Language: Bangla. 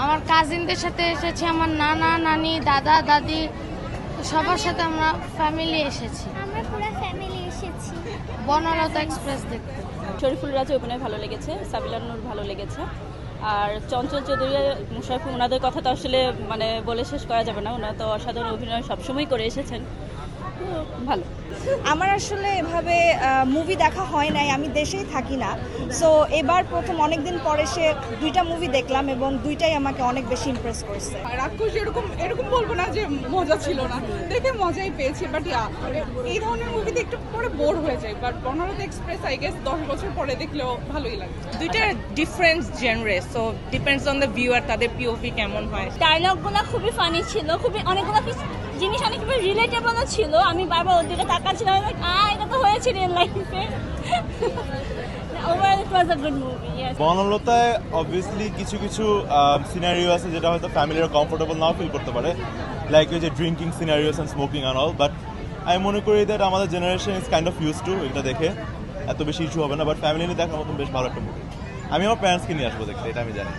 আমার কাজিনদের সাথে এসেছি, আমার নানা নানি দাদা দাদি সবার সাথে আমরা ফ্যামিলি এসেছি। আমরা পুরো ফ্যামিলি এসেছি বনলতা এক্সপ্রেস দেখতে। শরীফুল রাজা অভিনয় ভালো লেগেছে, সাবিলা নূর ভালো লেগেছে, আর চঞ্চল চৌধুরী মুশারফ ওনাদের কথা তো আসলে মানে বলে শেষ করা যাবে না। ওনারা তো অসাধারণ অভিনয় সবসময় করে এসেছেন, তো ভালো। আমার আসলে এভাবে মুভি দেখা হয় নাই, আমি দেশেই থাকি না। সো এবার প্রথম অনেকদিন পরে সে দুইটা মুভি দেখলাম এবং দুইটাই আমাকে অনেক বেশি ইমপ্রেস করেছে। রাক্ষস এরকম বলবো না যে মজা ছিল না, দেখে মজাই পেয়েছি, বাট এই ধরনের মুভিতে একটু পরে বোর হয়ে যায়। But Banalata Express I guess 10 বছর পরে দেখলেও ভালোই লাগে। দুইটা different genre, so depends on the viewer, তাদের পিওভি কেমন হয়। ডায়লগগুলো খুবই ফানি ছিল, খুবই অনেকগুলো জিনিস অনেক রিলেটেবলও ছিল। আমি বারবার ওর দিকে তাকাচ্ছিলাম, এটা তো হয়েছে রিয়েল লাইফে। Overall it was a good movie. বনলতায় অবভিয়াসলি কিছু কিছু সিনারিও আছে যেটা হয়তো ফ্যামিলিরা কমফোর্টেবল নাও ফিল করতে পারে, লাইক ওই যে drinking scenarios and smoking and all. But আমি মনে করি দ্যাট আমাদের generation is kind of use to এটা দেখে, এত বেশি ইস্যু হবে না। বাট ফ্যামিলি নিয়ে দেখার মতন বেশ ভালো একটা মুভি। আমি আমার প্যারেন্টসকে নিয়ে আসবো দেখতে, এটা আমি জানি।